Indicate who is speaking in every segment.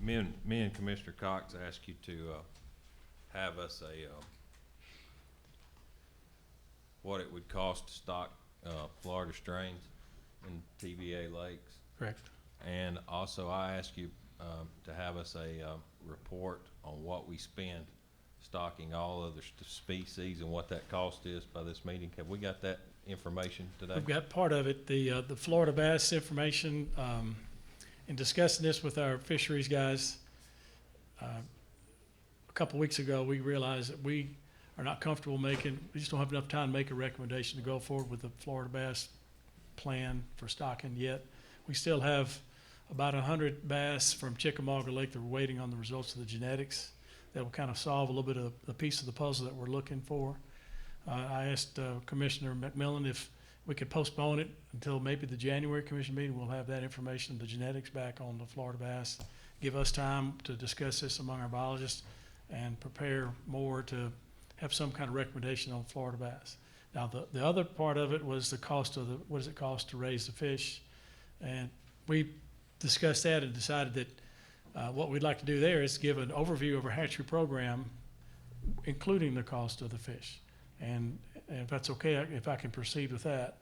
Speaker 1: me and Commissioner Cox asked you to have us a what it would cost to stock Florida strains in TVA lakes.
Speaker 2: Correct.
Speaker 1: And also I asked you to have us a report on what we spend stocking all other species and what that cost is by this meeting. Have we got that information today?
Speaker 2: We've got part of it, the Florida bass information. In discussing this with our fisheries guys, a couple weeks ago, we realized that we are not comfortable we just don't have enough time to make a recommendation to go forward with the Florida bass plan for stocking yet. We still have about 100 bass from Chickamauga Lake that we're waiting on the results of the genetics. That will kind of solve a little bit of the piece of the puzzle that we're looking for. I asked Commissioner McMillan if we could postpone it until maybe the January commission meeting. We'll have that information, the genetics back on the Florida bass. Give us time to discuss this among our biologists and prepare more to have some kind of recommendation on Florida bass. Now, the other part of it was the cost of what does it cost to raise the fish? And we discussed that and decided that what we'd like to do there is give an overview of our hatchery program, including the cost of the fish. And if that's okay, if I can proceed with that,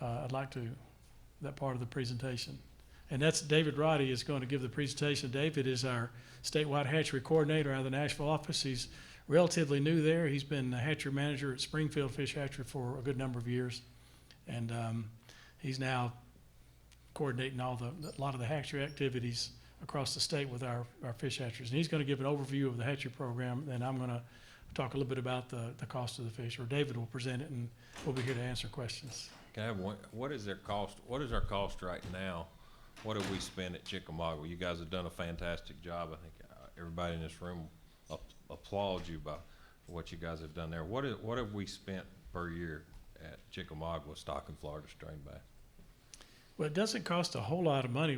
Speaker 2: I'd like to, that part of the presentation. And that's David Roddy is going to give the presentation. David is our statewide hatchery coordinator out of the Nashville office. He's relatively new there. He's been the hatchery manager at Springfield Fish Hatchery for a good number of years. And he's now coordinating a lot of the hatchery activities across the state with our fish hatcheries. And he's going to give an overview of the hatchery program, and I'm going to talk a little bit about the cost of the fish, or David will present it, and we'll be here to answer questions.
Speaker 1: Can I have one? What is their cost? What is our cost right now? What have we spent at Chickamauga? You guys have done a fantastic job. I think everybody in this room applauds you by what you guys have done there. What have we spent per year at Chickamauga with stocking Florida strain bass?
Speaker 2: Well, it doesn't cost a whole lot of money.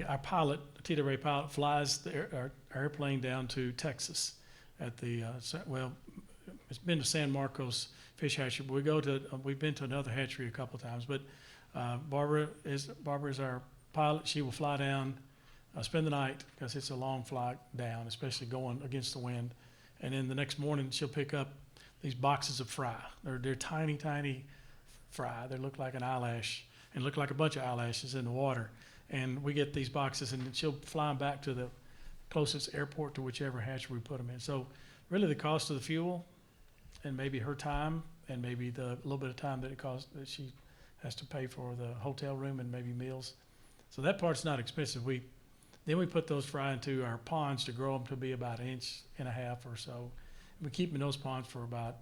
Speaker 2: Our pilot, the TWRA pilot, flies our airplane down to Texas at the it's been to San Marcos Fish Hatchery. But we've been to another hatchery a couple of times. But Barbara is our pilot. She will fly down, spend the night because it's a long flight down, especially going against the wind. And then the next morning she'll pick up these boxes of fry. They're tiny, tiny fry. They look like an eyelash and look like a bunch of eyelashes in the water. And we get these boxes, and she'll fly them back to the closest airport to whichever hatchery we put them in. So really the cost of the fuel and maybe her time and maybe the little bit of time that she has to pay for the hotel room and maybe meals. So that part's not expensive. Then we put those fry into our ponds to grow them to be about 1.5 inches or so. We keep them in those ponds for about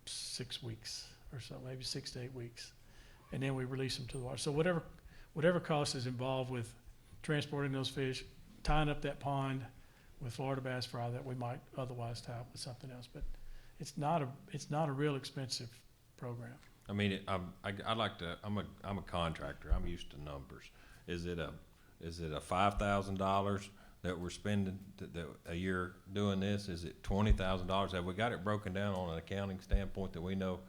Speaker 2: 6 weeks or so, maybe 6 to 8 weeks. And then we release them to the water. So whatever cost is involved with transporting those fish, tying up that pond with Florida bass fry that we might otherwise tie up with something else. But it's not a real expensive program.
Speaker 1: I mean, I'm a contractor. I'm used to numbers. Is it a $5,000 that we're spending a year doing this? Is it $20,000? Have we got it broken down on an accounting standpoint that we know?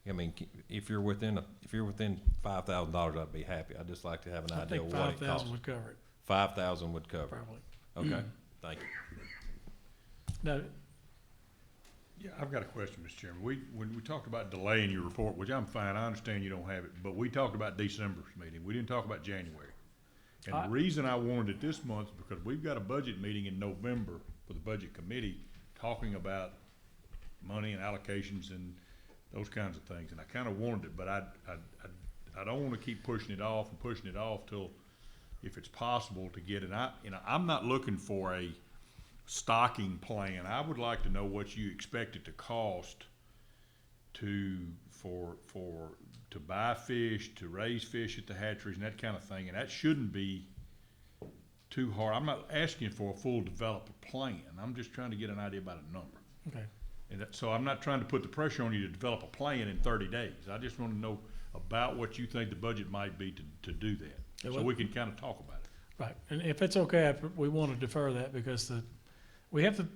Speaker 1: I mean, if you're within $5,000, I'd be happy. I'd just like to have an idea of what it costs.
Speaker 2: 5,000 would cover it.
Speaker 1: 5,000 would cover it.
Speaker 2: Probably.
Speaker 1: Okay, thank you.
Speaker 2: No.
Speaker 3: Yeah, I've got a question, Mr. Chairman. When we talked about delaying your report, which I'm fine, I understand you don't have it, but we talked about December's meeting. We didn't talk about January. And the reason I wanted it this month is because we've got a budget meeting in November for the budget committee talking about money and allocations and those kinds of things. And I kind of wanted it, but I don't want to keep pushing it off till, if it's possible to get it. I'm not looking for a stocking plan. I would like to know what you expect it to cost to buy fish, to raise fish at the hatcheries and that kind of thing. And that shouldn't be too hard. I'm not asking for a full developer plan. I'm just trying to get an idea about a number.
Speaker 2: Okay.
Speaker 3: And so I'm not trying to put the pressure on you to develop a plan in 30 days. I just want to know about what you think the budget might be to do that, so we can kind of talk about it.
Speaker 2: Right, and if it's okay, we want to defer that because we have to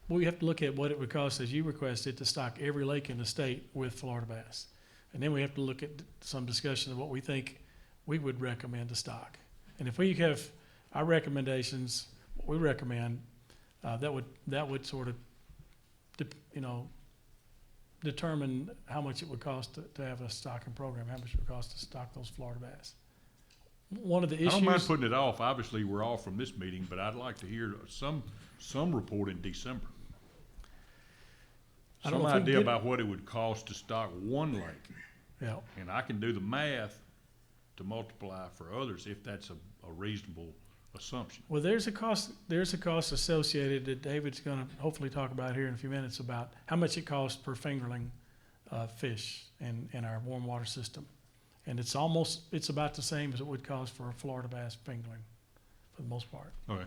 Speaker 2: look at what it would cost, as you requested, to stock every lake in the state with Florida bass. And then we have to look at some discussion of what we think we would recommend to stock. And if we have our recommendations, what we recommend, that would sort of, determine how much it would cost to have a stocking program, how much it would cost to stock those Florida bass. One of the issues.
Speaker 3: I don't mind putting it off. Obviously, we're off from this meeting, but I'd like to hear some report in December.
Speaker 2: I don't
Speaker 3: Some
Speaker 2: know if we can
Speaker 3: idea
Speaker 2: get-
Speaker 3: about what it would cost to stock one lake.
Speaker 2: Yeah,
Speaker 3: And I can do the math to multiply for others if that's a reasonable assumption.
Speaker 2: well, there's a cost associated that David's gonna hopefully talk about here in a few minutes about how much it costs per fingerling, fish in our warm water system. And it's about the same as it would cost for a Florida bass fingerling, for the most part.
Speaker 3: Okay.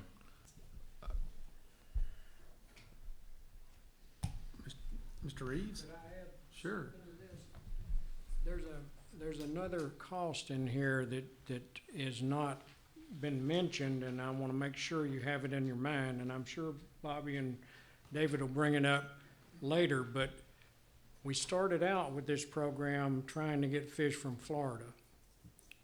Speaker 4: Mr. Reeves?
Speaker 5: Could I add
Speaker 4: Sure.
Speaker 5: something to this? There's another cost in here that is not been mentioned, and I wanna make sure you have it in your mind, and I'm sure Bobby and David will bring it up later, but we started out with this program trying to get fish from Florida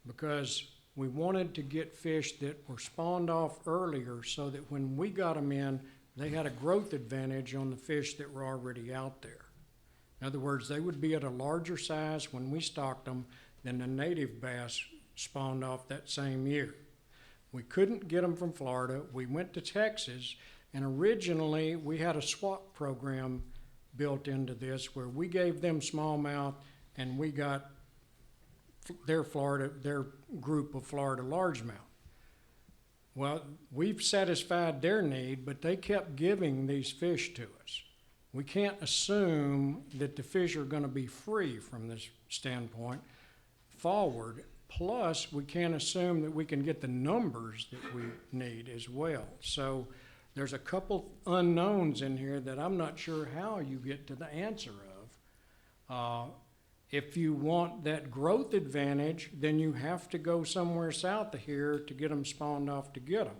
Speaker 5: because we wanted to get fish that were spawned off earlier so that when we got them in, they had a growth advantage on the fish that were already out there. In other words, they would be at a larger size when we stocked them than the native bass spawned off that same year. We couldn't get them from Florida. We went to Texas, and originally we had a swap program built into this where we gave them smallmouth and we got their group of Florida largemouth. Well, we've satisfied their need, but they kept giving these fish to us. We can't assume that the fish are gonna be free from this standpoint forward. Plus, we can't assume that we can get the numbers that we need as well. So there's a couple unknowns in here that I'm not sure how you get to the answer of. If you want that growth advantage, then you have to go somewhere south of here to get them spawned off to get them.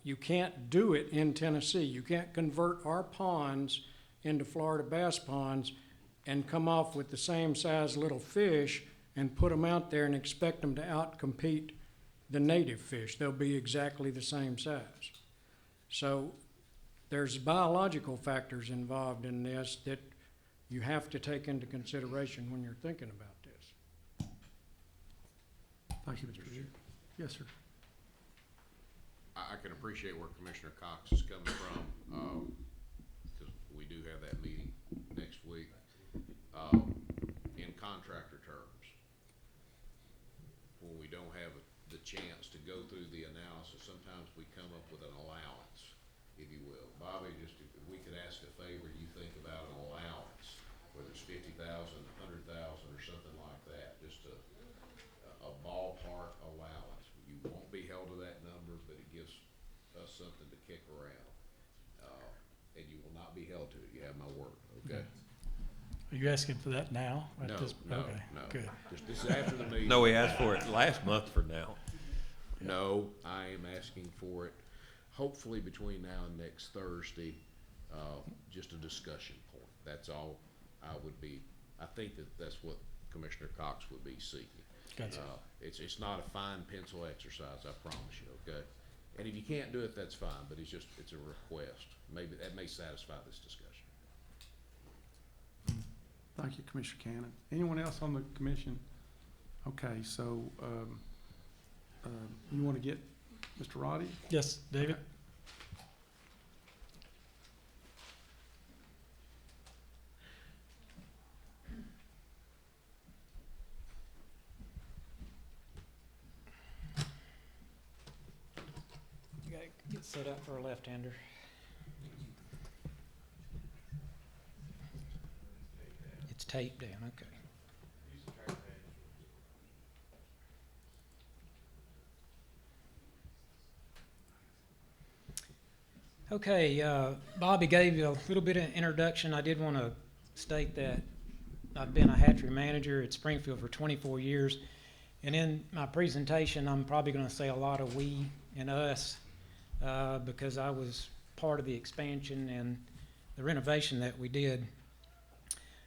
Speaker 5: You can't do it in Tennessee. You can't convert our ponds into Florida bass ponds and come off with the same size little fish and put them out there and expect them to outcompete the native fish. They'll be exactly the same size. So there's biological factors involved in this that you have to take into consideration when you're thinking about this.
Speaker 4: Thank you, Mr. Reeves. Yes, sir.
Speaker 6: I can appreciate where Commissioner Cox is coming from, because we do have that meeting next week. In contractor terms, when we don't have the chance to go through the analysis, sometimes we come up with an allowance, if you will. Bobby, just if we could ask a favor, you think about an allowance, whether it's 50,000, 100,000, or something like that, just a ballpark allowance. You won't be held to that number, but it gives us something to kick around. And you will not be held to it. You have my word, okay?
Speaker 2: Are you asking for that now? At
Speaker 6: No,
Speaker 2: this-
Speaker 6: no,
Speaker 2: okay,
Speaker 6: no.
Speaker 2: good.
Speaker 6: Just this is after the meeting.
Speaker 1: No, we asked for it last month for now.
Speaker 6: No, I am asking for it, hopefully between now and next Thursday, just a discussion point. That's all I think that's what Commissioner Cox would be seeking.
Speaker 2: Gotcha.
Speaker 6: It's not a fine pencil exercise, I promise you, okay? And if you can't do it, that's fine, but it's a request. Maybe that may satisfy this discussion.
Speaker 4: Thank you, Commissioner Cannon. Anyone else on the commission? Okay, so, you want to get Mr. Roddy?
Speaker 2: Yes, David?
Speaker 7: You gotta get set up for a left-hander. It's taped down, okay. Okay, Bobby gave you a little bit of introduction. I did want to state that I've been a hatchery manager at Springfield for 24 years. And in my presentation, I'm probably going to say a lot of we and us because I was part of the expansion and the renovation that we did.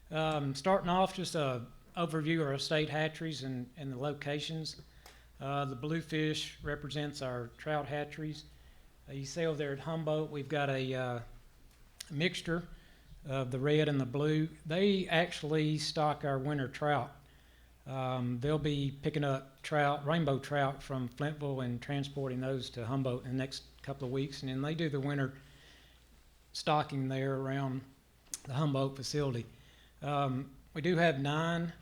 Speaker 7: Starting off, just a overview of our state hatcheries and the locations. The bluefish represents our trout hatcheries. You see over there at Humboldt, we've got a mixture of the red and the blue. They actually stock our winter trout. They'll be picking up trout, rainbow trout from Flintville and transporting those to Humboldt in the next couple of weeks. And then they do the winter stocking there around the Humboldt facility. We do have 9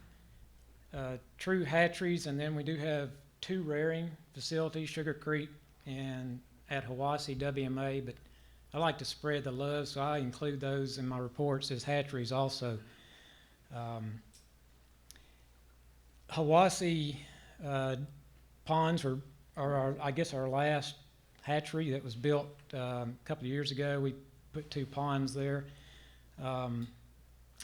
Speaker 7: true hatcheries, and then we do have 2 rearing facilities, Sugar Creek and at Hiwassee WMA, but I like to spread the love, so I include those in my reports as hatcheries also. Hiwassee ponds are our last hatchery that was built a couple of years ago. We put 2 ponds there.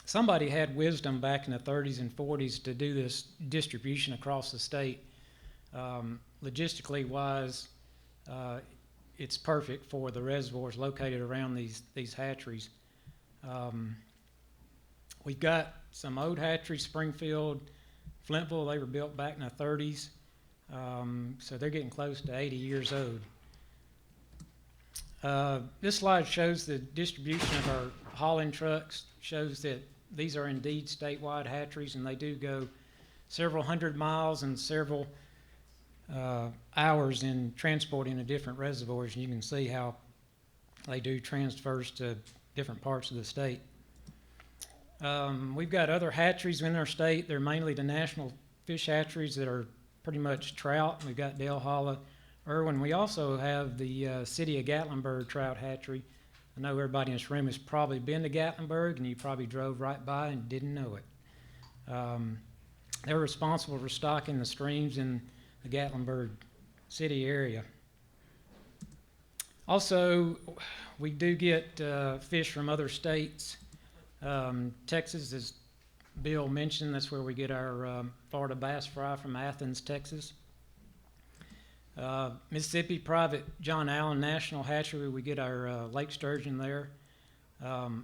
Speaker 7: Somebody had wisdom back in the 30s and 40s to do this distribution across the state. Logistically wise, it's perfect for the reservoirs located around these hatcheries. We've got some old hatcheries, Springfield, Flintville. They were built back in the 30s, so they're getting close to 80 years old. This slide shows the distribution of our hauling trucks, shows that these are indeed statewide hatcheries, and they do go several hundred miles and several hours in transporting to different reservoirs, and you can see how they do transfers to different parts of the state. We've got other hatcheries in our state. They're mainly the national fish hatcheries that are pretty much trout. We've got Dale Holla, Irwin. We also have the City of Gatlinburg Trout Hatchery. I know everybody in this room has probably been to Gatlinburg, and you probably drove right by and didn't know it. They're responsible for stocking the streams in the Gatlinburg city area. Also, we do get fish from other states. Texas, as Bill mentioned, that's where we get our Florida bass fry from Athens, Texas. Mississippi, private John Allen National Hatchery, we get our lake sturgeon there.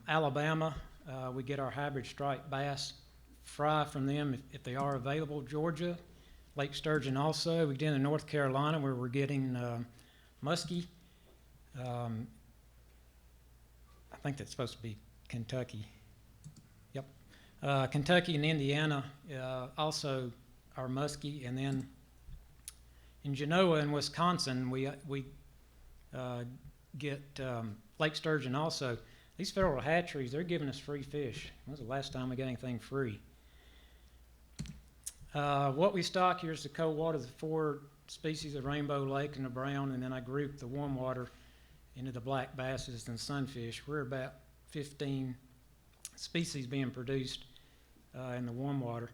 Speaker 7: Alabama, we get our hybrid striped bass fry from them if they are available. Georgia, lake sturgeon also. We get in North Carolina where we're getting muskie. I think that's supposed to be Kentucky. Yep. Kentucky and Indiana also are muskie, and then in Genoa in Wisconsin we get lake sturgeon also. These federal hatcheries, they're giving us free fish. When was the last time we got anything free? What we stock here is the cold water, the 4 species of rainbow lake and the brown, and then I group the warm water into the black basses and sunfish. We're about 15 species being produced in the warm water.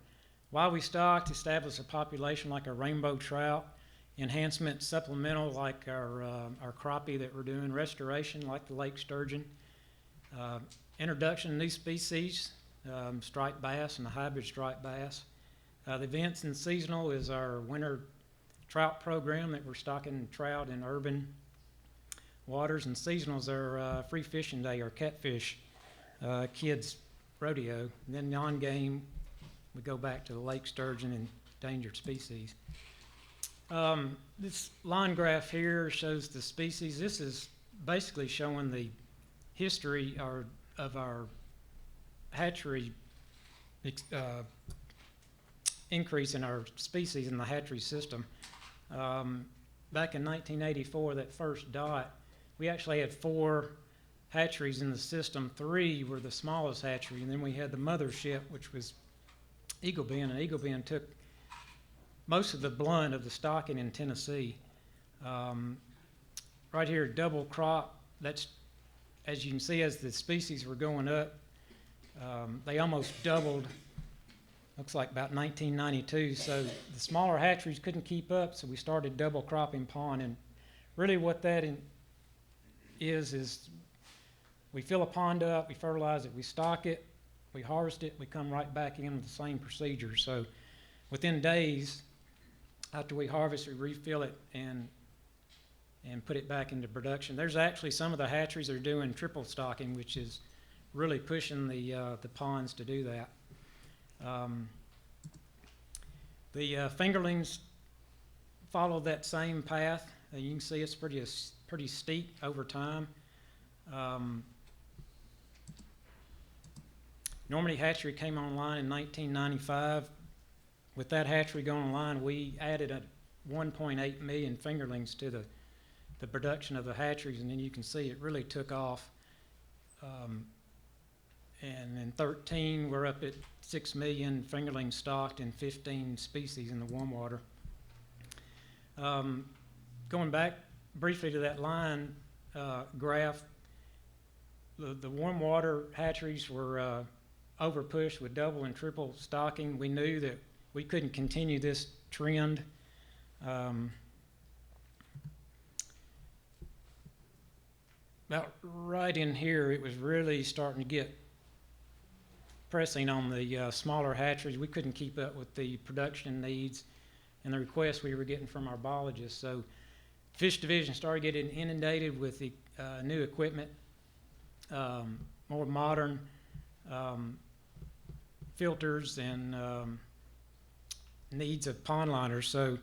Speaker 7: Why we stock: to establish a population like our rainbow trout, enhancement supplemental like our crappie that we're doing, restoration like the lake sturgeon, introduction of new species, striped bass and the hybrid striped bass. The events and seasonal is our winter trout program that we're stocking trout in urban waters, and seasonals are free fishing day, or catfish kids rodeo. And then non-game, we go back to the lake sturgeon and endangered species. This line graph here shows the species. This is basically showing the history of our hatchery increase in our species in the hatchery system. Back in 1984, that first dot, we actually had 4 hatcheries in the system. 3 were the smallest hatchery, and then we had the mothership, which was Eagle Bend, and Eagle Bend took most of the blunt of the stocking in Tennessee. Right here, double crop, that's, as you can see, as the species were going up, they almost doubled, looks like about 1992. So the smaller hatcheries couldn't keep up, so we started double cropping pond. And really what that is we fill a pond up, we fertilize it, we stock it, we harvest it, we come right back in with the same procedure. So within days after we harvest, we refill it and put it back into production. There's actually some of the hatcheries that are doing triple stocking, which is really pushing the ponds to do that. The fingerlings, followed that same path. You can see it's pretty steep over time. Normandy Hatchery came online in 1995. With that hatchery going online, we added 1.8 million fingerlings to the production of the hatcheries, and then you can see it really took off. And in 13, we're up at 6 million fingerlings stocked in 15 species in the Warmwater. Going back briefly to that line graph, the Warmwater hatcheries were overpushed with double and triple stocking. We knew that we couldn't continue this trend. About right in here, it was really starting to get pressing on the smaller hatcheries. We couldn't keep up with the production needs and the requests we were getting from our biologists. So Fish Division started getting inundated with the new equipment, more modern filters and needs of pond liners. So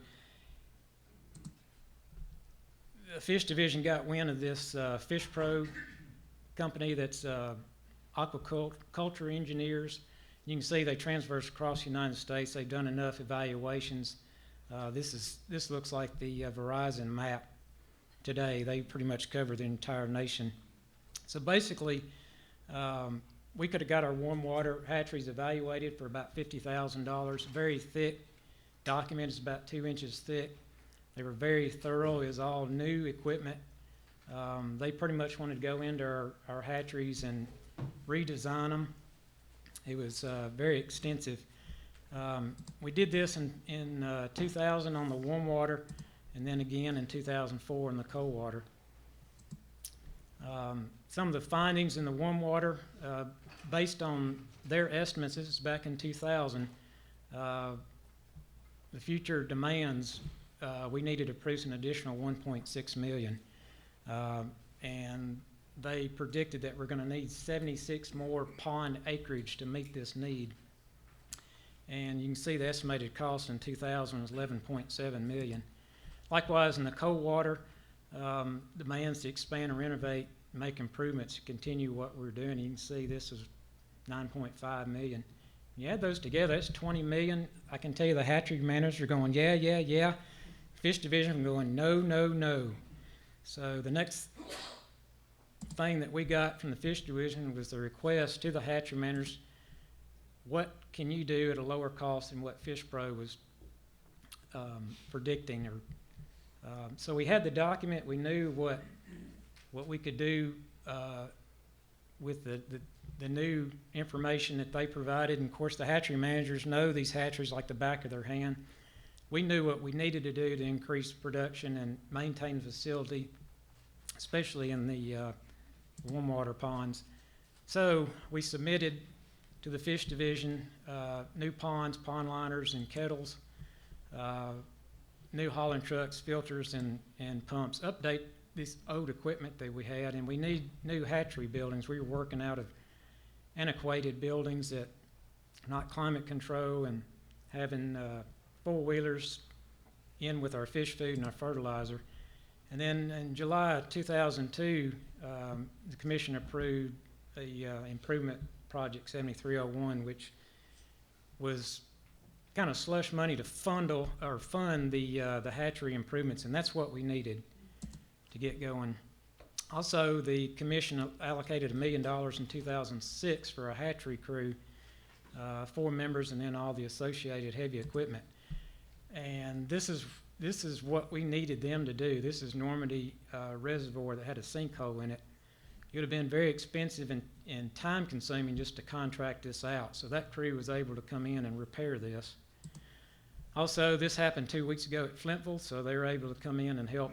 Speaker 7: the Fish Division got wind of this Fishpro company that's aquaculture engineers. You can see they transverse across the United States. They've done enough evaluations. This looks like the Verizon map today. They pretty much cover the entire nation. So basically, we could have got our warm water hatcheries evaluated for about $50,000. Very thick document. It's about 2 inches thick. They were very thorough. It was all new equipment. They pretty much wanted to go into our hatcheries and redesign them. It was very extensive. We did this in 2000 on the warm water, and then again in 2004 in the cold water. Some of the findings in the warm water, based on their estimates, this is back in 2000, the future demands, we needed to produce an additional 1.6 million. And they predicted that we're going to need 76 more pond acreage to meet this need. And you can see the estimated cost in 2000 was 11.7 million. Likewise, in the cold water, demands to expand and renovate, make improvements, continue what we're doing. You can see this is 9.5 million. You add those together, that's 20 million. I can tell you the hatchery managers are going, yeah, yeah, yeah. Fish Division going, no, no, no. So the next thing that we got from the Fish Division was the request to the hatchery managers, what can you do at a lower cost than what Fishpro was predicting? So we had the document. We knew what we could do with the new information that they provided. And of course, the hatchery managers know these hatcheries like the back of their hand. We knew what we needed to do to increase production and maintain the facility, especially in the warm water ponds. So we submitted to the Fish Division new ponds, pond liners, and kettles, new hauling trucks, filters, and pumps. Update this old equipment that we had, and we need new hatchery buildings. We were working out of antiquated buildings that are not climate control, and having four-wheelers in with our fish food and our fertilizer. And then in July of 2002, the commission approved the improvement project 7301, which was kind of slush money to fund the hatchery improvements, and that's what we needed to get going. Also, the commission allocated $1 million in 2006 for a hatchery crew, 4 members, and then all the associated heavy equipment. And this is what we needed them to do. This is Normandy Reservoir that had a sinkhole in it. It would have been very expensive and time-consuming just to contract this out. So that crew was able to come in and repair this. Also, this happened 2 weeks ago at Flintville, so they were able to come in and help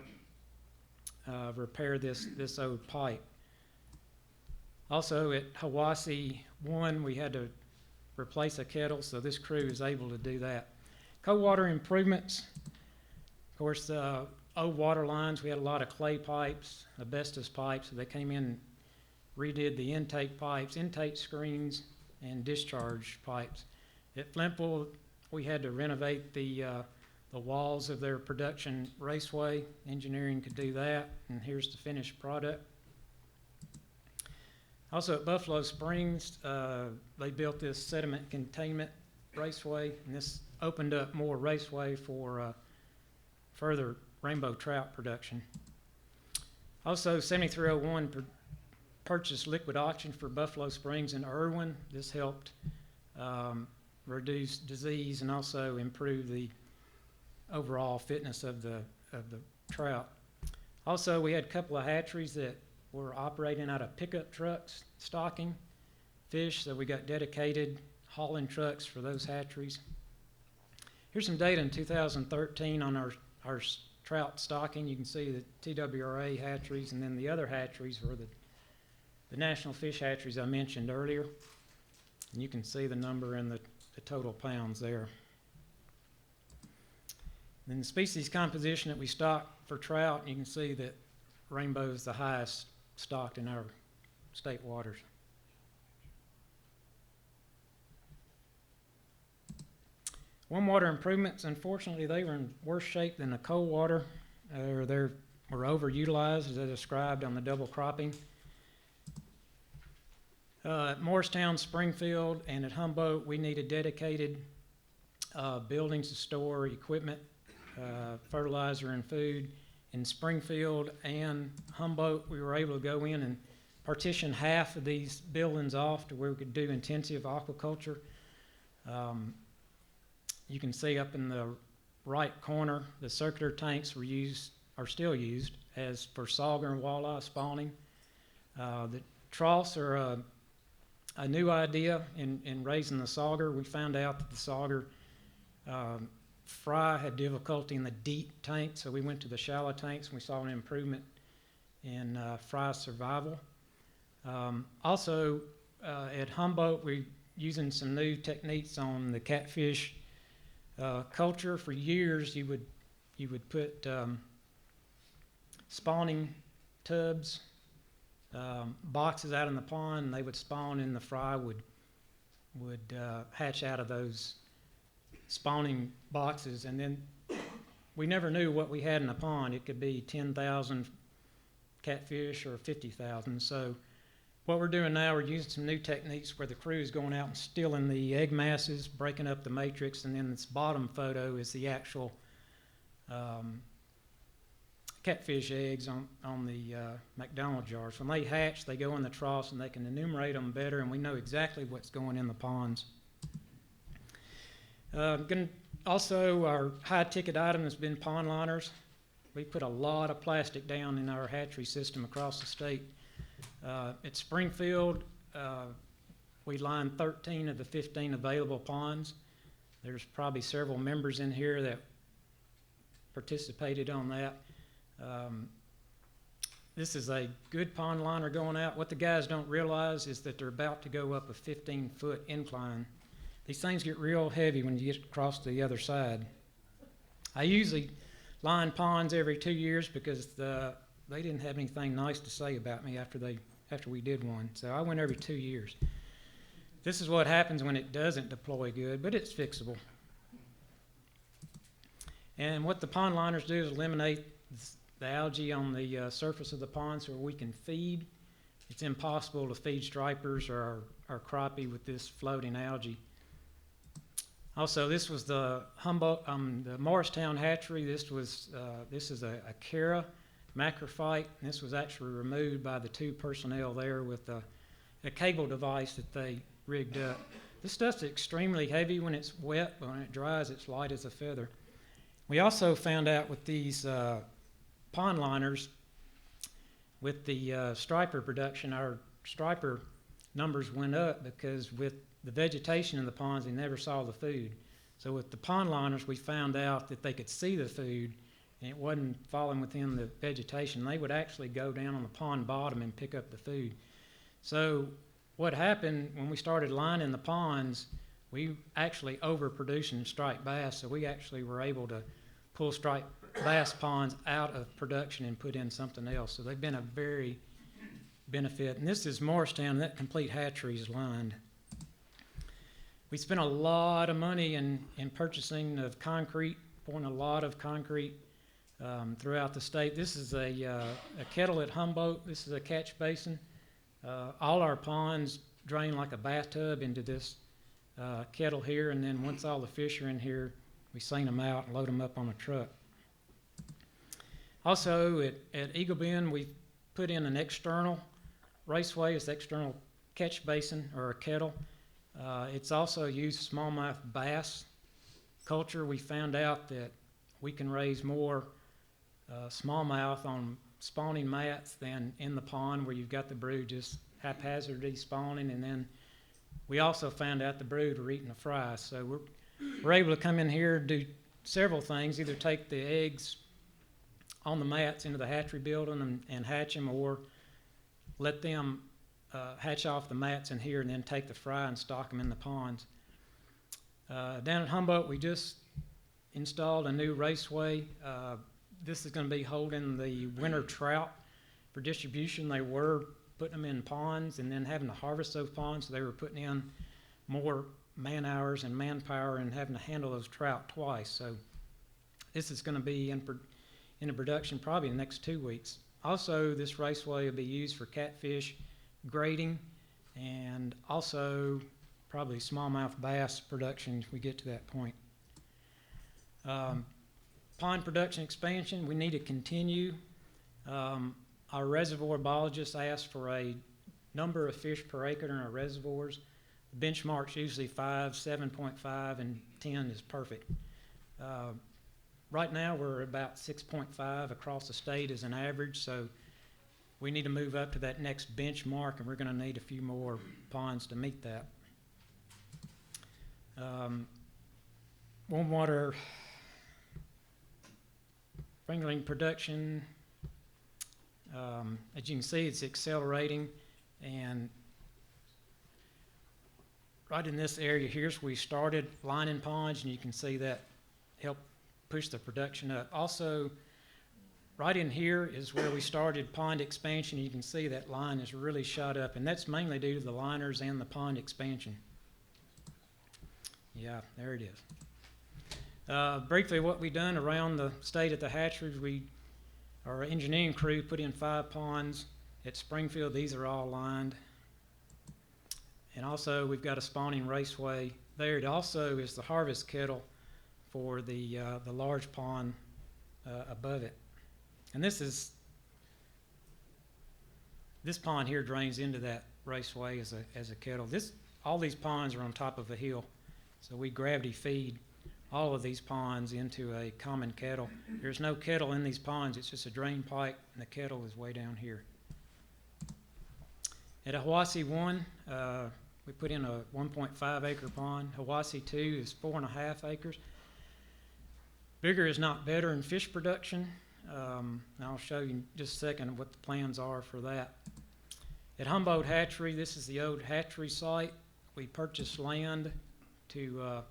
Speaker 7: repair this old pipe. Also, at Hiwassee 1, we had to replace a kettle, so this crew is able to do that. Cold water improvements. Of course, old water lines, we had a lot of clay pipes, asbestos pipes, so they came in and redid the intake pipes, intake screens, and discharge pipes. At Flintville, we had to renovate the the walls of their production raceway. Engineering could do that, and here's the finished product. Also at Buffalo Springs, they built this sediment containment raceway, and this opened up more raceway for further rainbow trout production. Also, 7301 purchased liquid oxygen for Buffalo Springs and Irwin. This helped reduce disease and also improve the overall fitness of the trout. Also, we had a couple of hatcheries that were operating out of pickup trucks, stocking fish, so we got dedicated hauling trucks for those hatcheries. Here's some data in 2013 on our trout stocking. You can see the TWRA hatcheries, and then the other hatcheries were the national fish hatcheries I mentioned earlier. And you can see the number and the total pounds there. Then the species composition that we stock for trout, you can see that rainbow is the highest stocked in our state waters. Warmwater improvements, unfortunately, they were in worse shape than the cold water. They were overutilized, as I described on the double cropping. At Morristown, Springfield, and at Humboldt, we needed dedicated buildings to store equipment, fertilizer, and food. In Springfield and Humboldt, we were able to go in and partition half of these buildings off to where we could do intensive aquaculture. You can see up in the right corner, the circular tanks are still used as for sauger and walleye spawning. The troughs are a new idea in raising the sauger. We found out that the sauger fry had difficulty in the deep tank, so we went to the shallow tanks and we saw an improvement in fry survival. Also, at Humboldt, we're using some new techniques on the catfish culture. For years, you would put spawning tubs, boxes out in the pond, and they would spawn, and the fry would hatch out of those spawning boxes. And then we never knew what we had in the pond. It could be 10,000 catfish or 50,000. So what we're doing now, we're using some new techniques where the crew is going out and stealing the egg masses, breaking up the matrix, and then this bottom photo is the actual catfish eggs on the McDonald jars. When they hatch, they go in the troughs and they can enumerate them better, and we know exactly what's going in the ponds. Also, our high-ticket item has been pond liners. We put a lot of plastic down in our hatchery system across the state. At Springfield, we lined 13 of the 15 available ponds. There's probably several members in here that participated on that. This is a good pond liner going out. What the guys don't realize is that they're about to go up a 15-foot incline. These things get real heavy when you get across to the other side. I usually line ponds every 2 years because they didn't have anything nice to say about me after we did one. So I went every 2 years. This is what happens when it doesn't deploy good, but it's fixable. And what the pond liners do is eliminate the algae on the surface of the pond so we can feed. It's impossible to feed stripers or crappie with this floating algae. Also, this was the the Morristown Hatchery. This is a Cara macrophyte, and this was actually removed by the 2 personnel there with a cable device that they rigged up. This stuff's extremely heavy when it's wet, but when it dries, it's light as a feather. We also found out with these pond liners, with the striper production, our striper numbers went up because with the vegetation in the ponds, they never saw the food. So with the pond liners, we found out that they could see the food and it wasn't falling within the vegetation. They would actually go down on the pond bottom and pick up the food. So what happened when we started lining the ponds, we actually overproduced in striped bass, so we actually were able to pull striped bass ponds out of production and put in something else. So they've been a very benefit. And this is Morristown, that complete hatchery is lined. We spent a lot of money in purchasing of concrete pouring a lot of concrete throughout the state. This is a kettle at Humboldt. This is a catch basin. All our ponds drain like a bathtub into this kettle here, and then once all the fish are in here, we seine them out and load them up on a truck. Also, at Eagle Bend, we put in an external raceway, it's external catch basin or a kettle. It's also used smallmouth bass culture. We found out that we can raise more smallmouth on spawning mats than in the pond where you've got the brood just haphazardly spawning, and then we also found out the brood are eating the fry. So we're able to come in here and do several things, either take the eggs on the mats into the hatchery building and hatch them, or let them hatch off the mats in here and then take the fry and stock them in the ponds. Down at Humboldt, we just installed a new raceway. This is going to be holding the winter trout for distribution. They were putting them in ponds and then having to harvest those ponds, so they were putting in more man hours and manpower and having to handle those trout twice. So this is going to be in production probably in the next 2 weeks. Also, this raceway will be used for catfish grading and also probably smallmouth bass production if we get to that point. Pond production expansion, we need to continue. Our reservoir biologists asked for a number of fish per acre in our reservoirs. The benchmark's usually 5, 7.5, and 10 is perfect. Right now, we're about 6.5 across the state as an average, so we need to move up to that next benchmark, and we're going to need a few more ponds to meet that. Warmwater fingerling production, as you can see, it's accelerating, and right in this area here's where we started lining ponds, and you can see that helped push the production up. Also, right in here is where we started pond expansion. You can see that line has really shot up, and that's mainly due to the liners and the pond expansion. Yeah, there it is. Briefly, what we've done around the state at the hatcheries, our engineering crew put in 5 ponds. At Springfield, these are all lined. And also, we've got a spawning raceway there. It also is the harvest kettle for the large pond above it. And this pond here drains into that raceway as a kettle. All these ponds are on top of a hill, so we gravity feed all of these ponds into a common kettle. There's no kettle in these ponds, it's just a drain pipe, and the kettle is way down here. At Hiwassee 1, we put in a 1.5 acre pond. Hiwassee 2 is 4.5 acres. Bigger is not better in fish production. And I'll show you in just a second what the plans are for that. At Humboldt Hatchery, this is the old hatchery site. We purchased land to, I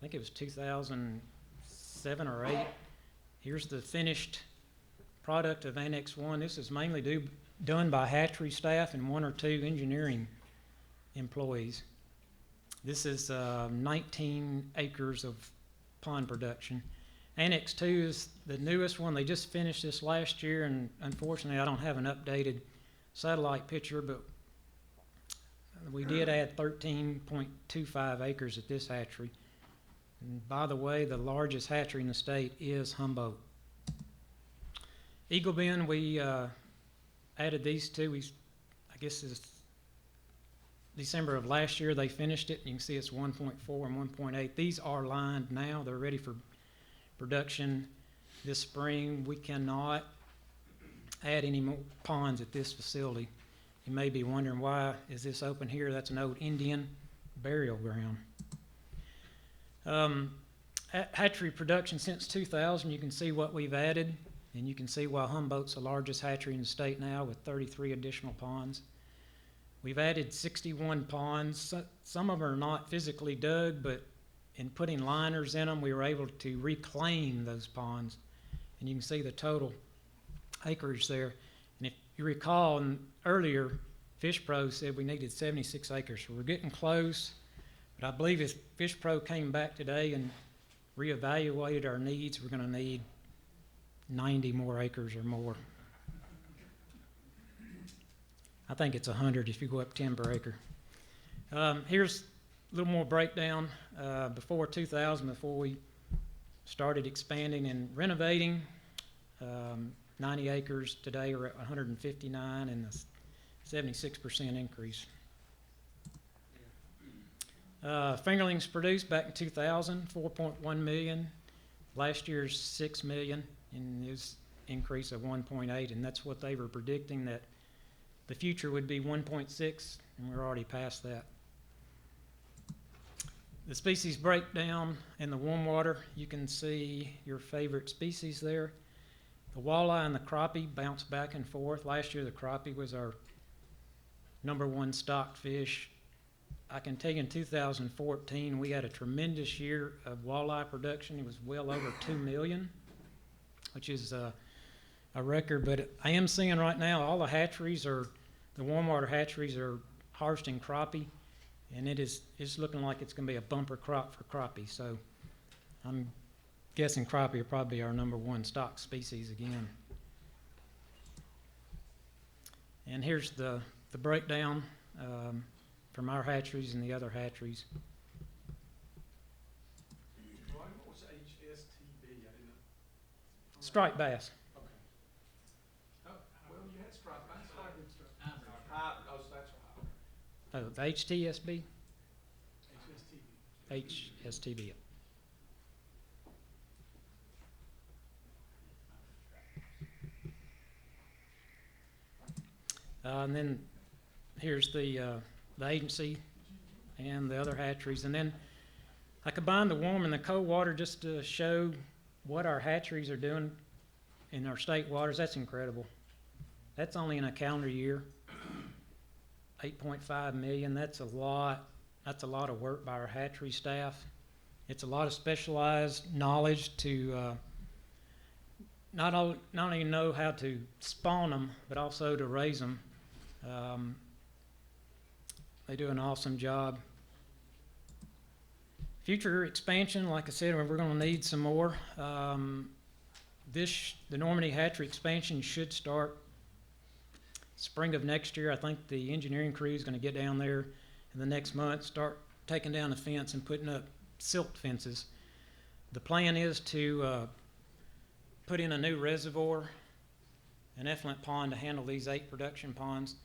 Speaker 7: think it was 2007 or 8. Here's the finished product of Annex 1. This is mainly done by hatchery staff and 1 or 2 engineering employees. This is 19 acres of pond production. Annex 2 is the newest one. They just finished this last year, and unfortunately I don't have an updated satellite picture, but we did add 13.25 acres at this hatchery. And by the way, the largest hatchery in the state is Humboldt. Eagle Bend, we added these 2. I guess it's December of last year they finished it. You can see it's 1.4 and 1.8. These are lined now. They're ready for production this spring. We cannot add any more ponds at this facility. You may be wondering, why is this open here? That's an old Indian burial ground. Hatchery production since 2000, you can see what we've added, and you can see why Humboldt's the largest hatchery in the state now with 33 additional ponds. We've added 61 ponds. Some of them are not physically dug, but in putting liners in them, we were able to reclaim those ponds. And you can see the total acreage there. And if you recall, earlier, Fishpro said we needed 76 acres. So we're getting close. But I believe if Fishpro came back today and reevaluated our needs. We're gonna need 90 more acres or more. I think it's 100 if you go up 10 per acre. Here's a little more breakdown. Before 2000, before we started expanding and renovating, 90 acres. Today we're at 159 and a 76% increase. Fingerlings produced back in 2000, 4.1 million. Last year's 6 million, and this increase of 1.8, and that's what they were predicting, that the future would be 1.6, and we're already past that. The species breakdown in the warm water, you can see your favorite species there. The walleye and the crappie bounce back and forth. Last year the crappie was our #1 stock fish. I can tell you in 2014 we had a tremendous year of walleye production. It was well over 2 million, which is a record. But I am seeing right now all the hatcheries are, the warm water hatcheries are harvesting crappie, and it's looking like it's going to be a bumper crop for crappie. So I'm guessing crappie are probably our #1 stock species again. And here's the breakdown from our hatcheries and the other hatcheries.
Speaker 4: What was HSTB? I didn't know.
Speaker 7: Striped bass.
Speaker 4: Okay. Oh, well, you had striped bass. Oh, so that's right.
Speaker 7: Oh, the HTSB?
Speaker 4: HSTB.
Speaker 7: HSTB. And then here's the agency and the other hatcheries. And then I combined the warm and the cold water just to show what our hatcheries are doing in our state waters. That's incredible. That's only in a calendar year. 8.5 million, that's a lot. That's a lot of work by our hatchery staff. It's a lot of specialized knowledge to not only know how to spawn them, but also to raise them. They do an awesome job. Future expansion, like I said, we're going to need some more. The Normandy Hatchery expansion should start spring of next year. I think the engineering crew is going to get down there in the next month, start taking down the fence and putting up silt fences. The plan is to put in a new reservoir, an effluent pond to handle these 8 production ponds.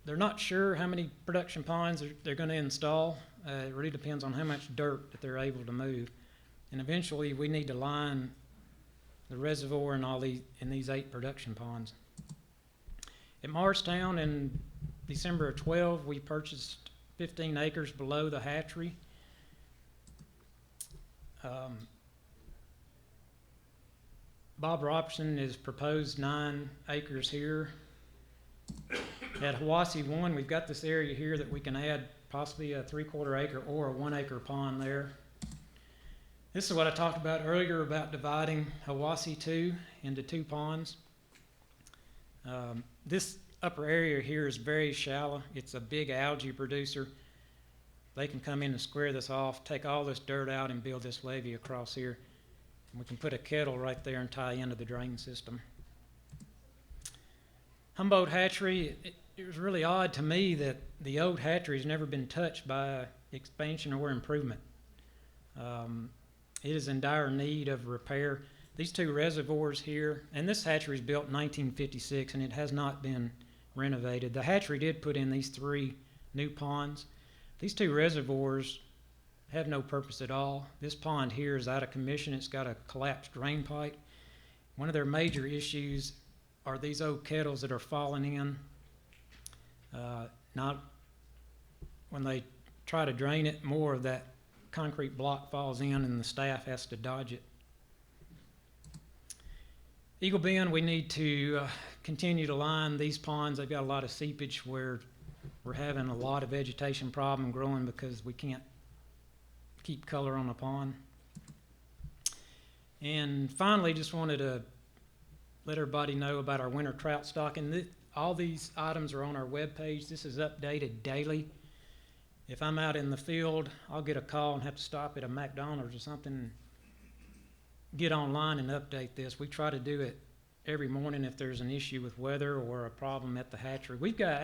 Speaker 7: They're not sure how many production ponds they're going to install. It really depends on how much dirt that they're able to move. And eventually we need to line the reservoir and in these 8 production ponds. At Morristown in December of 12, we purchased 15 acres below the hatchery. Bob Robertson has proposed 9 acres here. At Hiwassee 1, we've got this area here that we can add possibly a 3/4 acre or a 1 acre pond there. This is what I talked about earlier about dividing Hiwassee 2 into 2 ponds. This upper area here is very shallow. It's a big algae producer. They can come in and square this off, take all this dirt out and build this levee across here. And we can put a kettle right there and tie into the drain system. Humboldt Hatchery, it was really odd to me that the old hatchery has never been touched by expansion or improvement. It is in dire need of repair. These 2 reservoirs here, and this hatchery is built in 1956 and it has not been renovated. The hatchery did put in these 3 new ponds. These 2 reservoirs have no purpose at all. This pond here is out of commission. It's got a collapsed drain pipe. One of their major issues are these old kettles that are falling in. Not when they try to drain it, more of that concrete block falls in and the staff has to dodge it. Eagle Bend, we need to continue to line these ponds. They've got a lot of seepage where we're having a lot of vegetation problem growing because we can't keep color on the pond. And finally, just wanted to let everybody know about our winter trout stocking. All these items are on our webpage. This is updated daily. if I'm out in the field, I'll get a call and have to stop at a McDonald's or something, get online and update this. We try to do it every morning if there's an issue with weather or a problem at the hatchery. We've got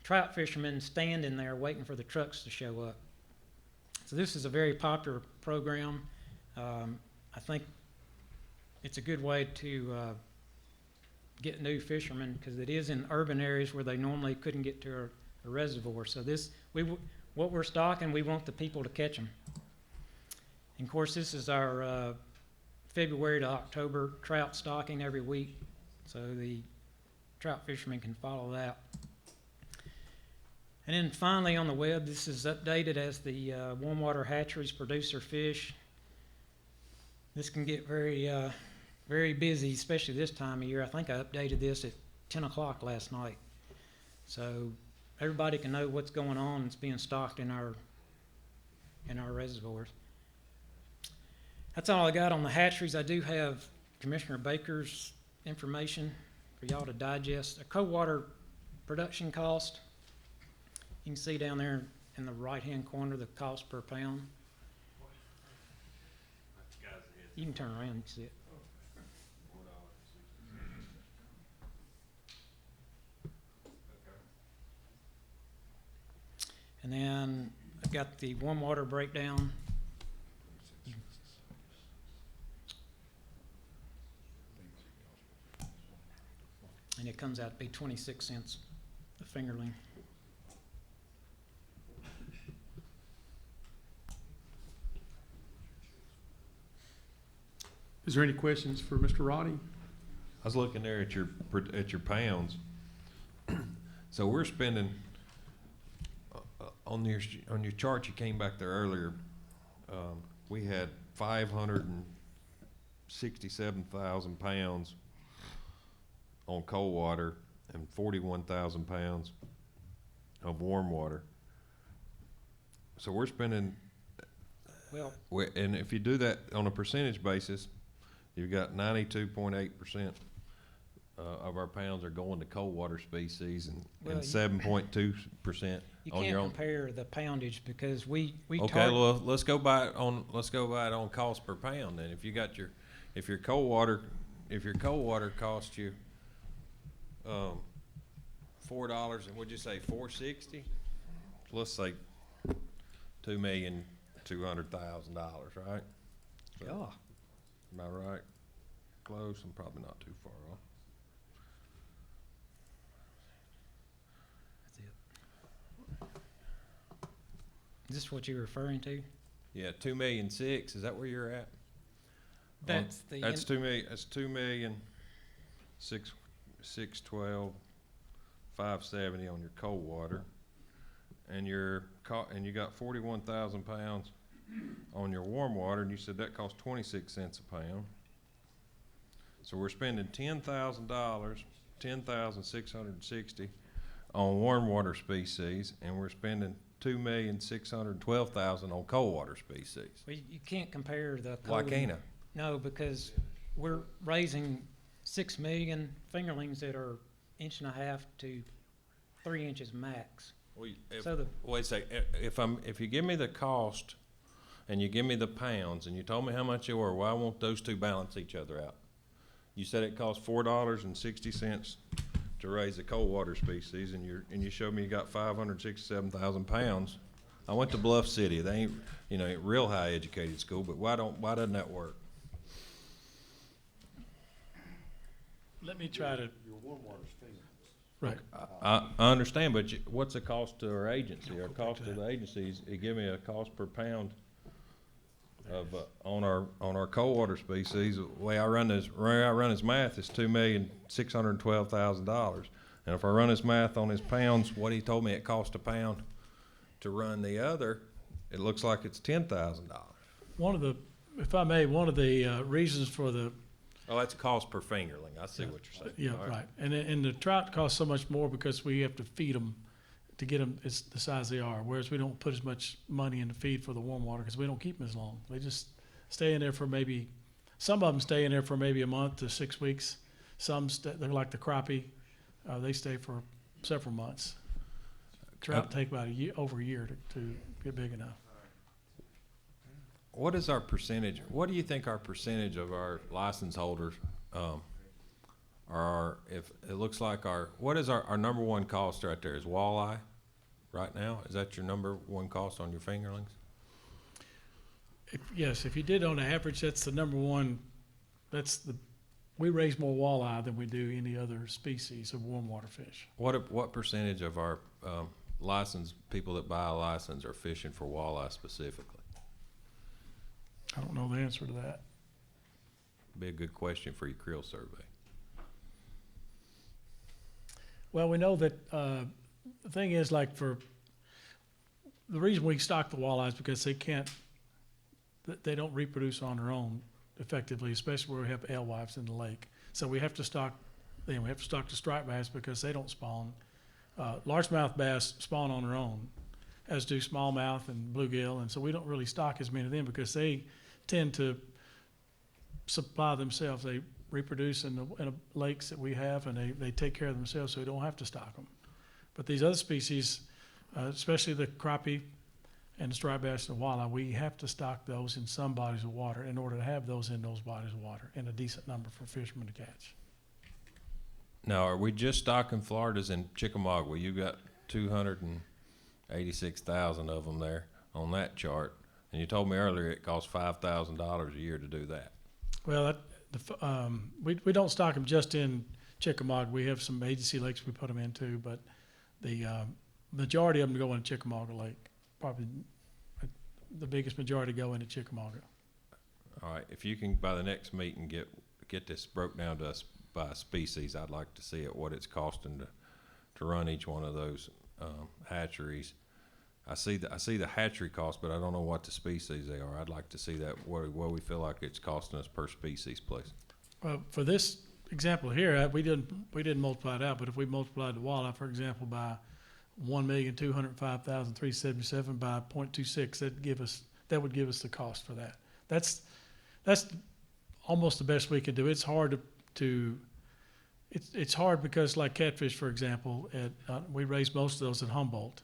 Speaker 7: trout fishermen standing there waiting for the trucks to show up. So this is a very popular program. I think it's a good way to get new fishermen, because it is in urban areas where they normally couldn't get to a reservoir. So what we're stocking, we want the people to catch them. And of course, this is our February to October trout stocking every week, so the trout fishermen can follow that. And then finally on the web, this is updated as the Warmwater Hatcheries producer fish. This can get very busy, especially this time of year. I think I updated this at 10 o'clock last night. So everybody can know what's going on. It's being stocked in our reservoirs. That's all I got on the hatcheries. I do have Commissioner Baker's information for y'all to digest. A co-water production cost. You can see down there in the right-hand corner the cost per pound. You can turn around and see it. And then I've got the warm water breakdown. And it comes out to be 26 cents a fingerling.
Speaker 4: Is there any questions for Mr. Roddy?
Speaker 1: I was looking there at your pounds. So we're spending on your chart you came back there earlier. We had 567,000 pounds on cold water and 41,000 pounds of warm water. So we're spending.
Speaker 7: Well,
Speaker 1: And if you do that on a percentage basis, you've got 92.8% of our pounds are going to cold water species, and 7.2%
Speaker 7: you
Speaker 1: on
Speaker 7: can't
Speaker 1: your own.
Speaker 7: compare the poundage because we
Speaker 1: Okay, well, let's go by it on cost per pound. Then, if your cold water costs you $4, and would you say $4.60? Let's say $2,200,000, right? So,
Speaker 7: yeah.
Speaker 1: am I right? Close. I'm probably not too far off.
Speaker 7: That's it. Is this what you're referring to?
Speaker 1: Yeah, 2,000,006. Is that where you're at?
Speaker 7: That's the
Speaker 1: That's 2,000,000. That's 2,612,570 on your cold water, and you got 41,000 pounds on your warm water, and you said that costs 26 cents a pound. So we're spending $10,000, 10,660 on warm water species, and we're spending 2,612,000 on cold water species.
Speaker 7: Well, you can't compare the.
Speaker 1: Why can't I?
Speaker 7: No, because we're raising 6 million fingerlings that are 1.5 to 3 inches max.
Speaker 1: Well,
Speaker 7: So
Speaker 1: wait a second. If you give me the cost and you give me the pounds and you told me how much they were, why won't those two balance each other out? You said it cost $4.60 to raise a cold water species, and you showed me you got 567,000 pounds. I went to Bluff City. They ain't real high educated school, but why doesn't that work?
Speaker 2: Let me try to.
Speaker 3: Your warm water's
Speaker 2: Right.
Speaker 1: I understand, but what's the cost to our agency? Our cost to the agencies, you give me a cost per pound of on our cold water species. The way I run this math is $2,612,000, and if I run this math on his pounds, what he told me it cost a pound to run the other, it looks like it's $10,000.
Speaker 2: If I may, one of the reasons for the.
Speaker 1: Oh, that's cost per fingerling. I see what you're saying.
Speaker 2: Yeah,
Speaker 1: All
Speaker 2: right. And the trout cost so much more because we have to feed them to get them it's the size they are. Whereas we don't put as much money in the feed for the warm water because we don't keep them as long. They just stay in there for some of them stay in there for maybe a month to 6 weeks. Some they're like the crappie. They stay for several months. trout take about over a year to get big enough.
Speaker 1: What is our percentage, what do you think our percentage of our license holders, are, if, it looks like what is our number one cost right there is walleye right now? Is that your number one cost on your fingerlings?
Speaker 2: Yes, if you did on average, that's the number one, we raise more walleye than we do any other species of warm water fish.
Speaker 1: What percentage of our, licensed people that buy a license are fishing for walleye specifically?
Speaker 2: I don't know the answer to that.
Speaker 1: Be a good question for your creel survey.
Speaker 2: Well, we know that, the thing is, like, the reason we stock the walleye is because they don't reproduce on their own effectively, especially where we have alewives in the lake. So we have to stock the striped bass because they don't spawn. Largemouth bass spawn on their own, as do smallmouth and bluegill, and so we don't really stock as many of them because they tend to supply themselves. They reproduce in the lakes that we have, and they take care of themselves, so we don't have to stock them. But these other species, especially the crappie and the striped bass and the walleye, we have to stock those in some bodies of water in order to have those in those bodies of water in a decent number for fishermen to catch.
Speaker 1: Now, are we just stocking Floridas in Chickamauga? You got 286,000 of them there on that chart, and you told me earlier it costs $5,000 a year to do that.
Speaker 2: Well, we don't stock them just in Chickamauga. We have some agency lakes we put them into, but the majority of them go in Chickamauga Lake. Probably the biggest majority go into Chickamauga.
Speaker 1: All right, if you can, by the next meeting, get this broke down to us by species, I'd like to see it, what it's costing to run each one of those hatcheries. I see the hatchery cost, but I don't know what the species they are. I'd like to see that, where we feel like it's costing us per species, please.
Speaker 2: Well, for this example here, we didn't multiply it out, but if we multiplied the walleye, for example, by 1,205,377 by 0.26, that would give us the cost for that. That's almost the best we can do. It's hard it's hard because, like catfish, for example, we raise most of those at Humboldt.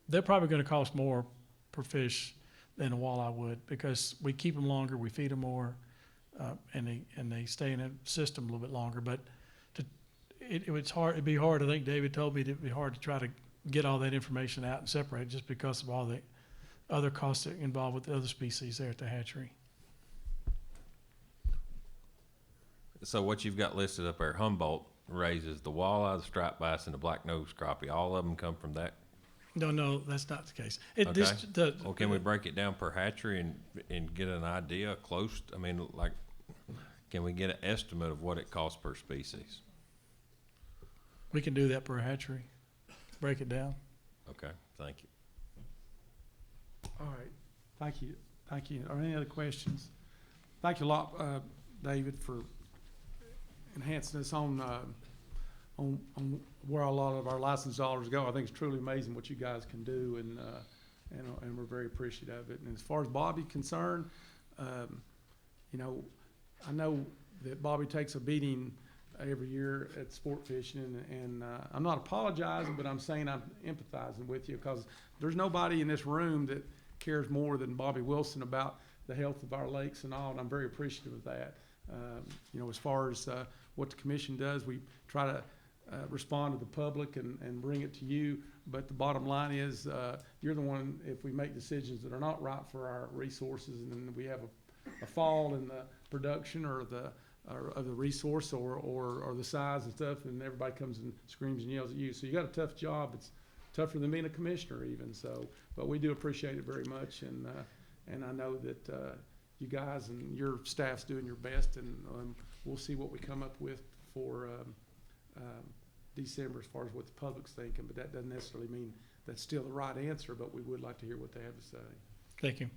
Speaker 2: They're probably going to cost more per fish than a walleye would because we keep them longer, we feed them more, and they stay in a system a little bit longer. But it's hard. It'd be hard. I think David told me it'd be hard to try to get all that information out and separate it just because of all the other costs that are involved with the other species there at the hatchery.
Speaker 1: So what you've got listed up there, Humboldt raises the walleye, the striped bass, and the black-nosed crappie. All of them come from that?
Speaker 2: No, that's not the case.
Speaker 1: Okay. Well, can we break it down per hatchery and get an idea close? I mean, like, can we get an estimate of what it costs per species?
Speaker 2: We can do that per hatchery. Break it down.
Speaker 1: Okay, thank you.
Speaker 4: All right, thank you. Are there any other questions? Thank you a lot, David, for enhancing us on where a lot of our license dollars go. I think it's truly amazing what you guys can do, and we're very appreciative of it. And as far as Bobby's concerned, I know that Bobby takes a beating every year at sport fishing, and I'm not apologizing, but I'm saying I'm empathizing with you because there's nobody in this room that cares more than Bobby Wilson about the health of our lakes and all, and I'm very appreciative of that. As far as what the commission does, we try to respond to the public and bring it to you, but the bottom line is you're the one, if we make decisions that are not right for our resources and then we have a fall in the production or the resource or the size and stuff, and everybody comes and screams and yells at you. So you got a tough job. It's tougher than being a commissioner even. So, but we do appreciate it very much, and I know that you guys and your staff's doing your best, and we'll see what we come up with for December as far as what the public's thinking. But that doesn't necessarily mean that's still the right answer. But we would like to hear what they have to say.
Speaker 2: Thank you.